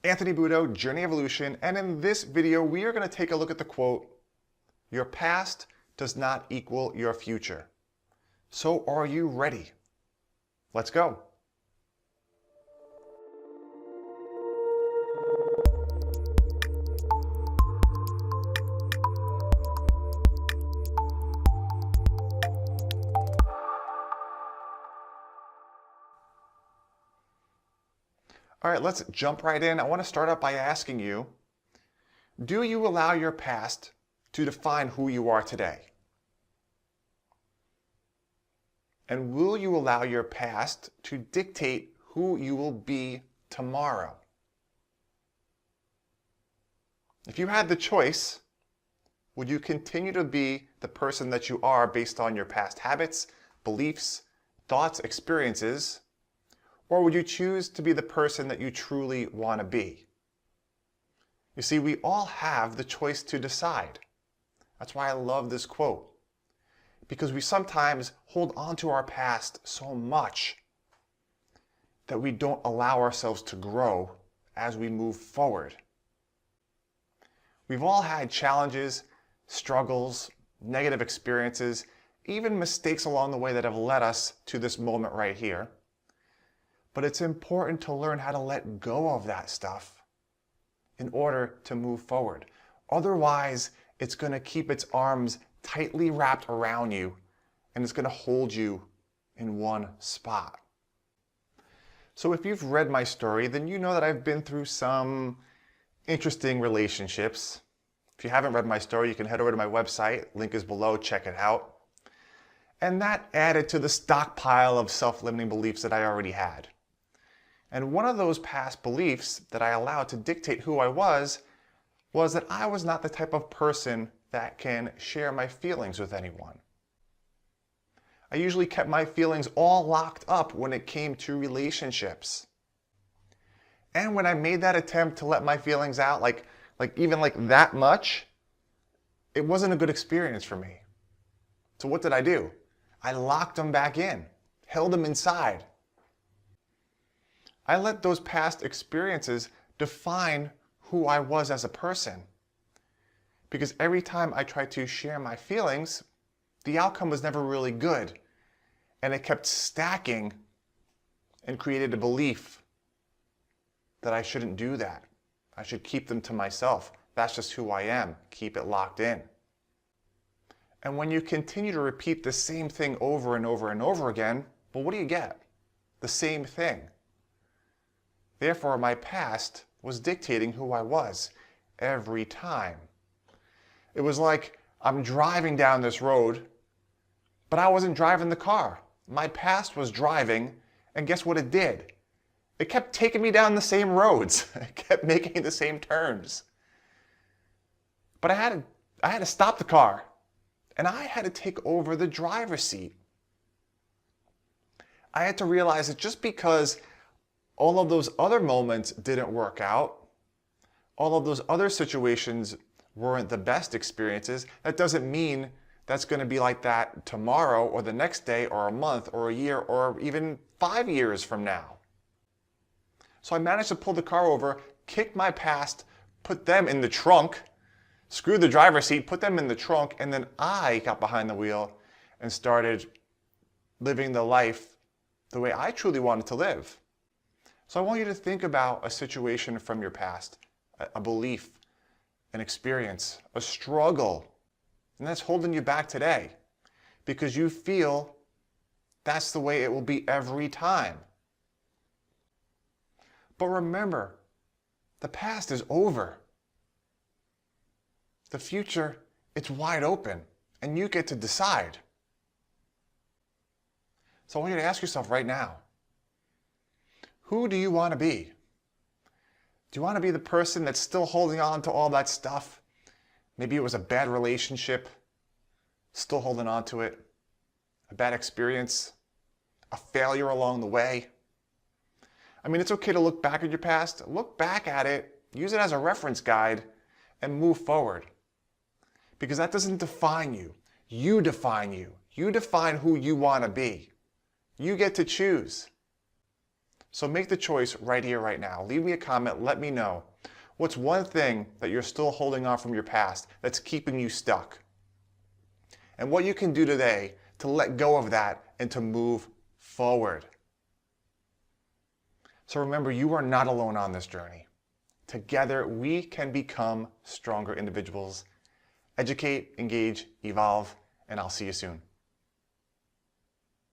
Anthony Budo, Journey Evolution, and in this video we are going to take a look at the quote, "Your past does not equal your future." So are you ready? Let's go. All right, let's jump right in. I want to start out by asking you, do you allow your past to define who you are today? And will you allow your past to dictate who you will be tomorrow? If you had the choice, would you continue to be the person that you are based on your past habits, beliefs, thoughts, experiences? Or would you choose to be the person that you truly want to be? You see, we all have the choice to decide. That's why I love this quote. Because we sometimes hold on to our past so much that we don't allow ourselves to grow as we move forward. We've all had challenges, struggles, negative experiences, even mistakes along the way that have led us to this moment right here. But it's important to learn how to let go of that stuff in order to move forward. Otherwise, it's going to keep its arms tightly wrapped around you and it's going to hold you in one spot. So if you've read my story, then you know that I've been through some interesting relationships. If you haven't read my story, you can head over to my website. Link is below. Check it out. And that added to the stockpile of self-limiting beliefs that I already had. And one of those past beliefs that I allowed to dictate who I was that I was not the type of person that can share my feelings with anyone. I usually kept my feelings all locked up when it came to relationships. And when I made that attempt to let my feelings out, like that much, it wasn't a good experience for me. So what did I do? I locked them back in, held them inside. I let those past experiences define who I was as a person. Because every time I tried to share my feelings, the outcome was never really good. And it kept stacking and created a belief that I shouldn't do that. I should keep them to myself. That's just who I am. Keep it locked in. And when you continue to repeat the same thing over and over and over again, well, what do you get? The same thing. Therefore, my past was dictating who I was every time. It was like I'm driving down this road, but I wasn't driving the car. My past was driving, and guess what it did? It kept taking me down the same roads. It kept making the same turns. But I had to stop the car, and I had to take over the driver's seat. I had to realize that just because all of those other moments didn't work out, all of those other situations weren't the best experiences, that doesn't mean that's going to be like that tomorrow or the next day or a month or a year or even 5 years from now. So I managed to pull the car over, kick my past, put them in the trunk, screw the driver's seat, put them in the trunk, and then I got behind the wheel and started living the life the way I truly wanted to live. So I want you to think about a situation from your past, a belief, an experience, a struggle, and that's holding you back today because you feel that's the way it will be every time. But remember, the past is over. The future, it's wide open, and you get to decide. So I want you to ask yourself right now, who do you want to be? Do you want to be the person that's still holding on to all that stuff? Maybe it was a bad relationship, still holding on to it, a bad experience, a failure along the way. I mean, it's okay to look back at your past, look back at it, use it as a reference guide, and move forward. Because that doesn't define you. You define you. You define who you want to be. You get to choose. So make the choice right here, right now. Leave me a comment, let me know. What's one thing that you're still holding on from your past that's keeping you stuck? And what you can do today to let go of that and to move forward. So remember, you are not alone on this journey. Together, we can become stronger individuals. Educate, engage, evolve, and I'll see you soon.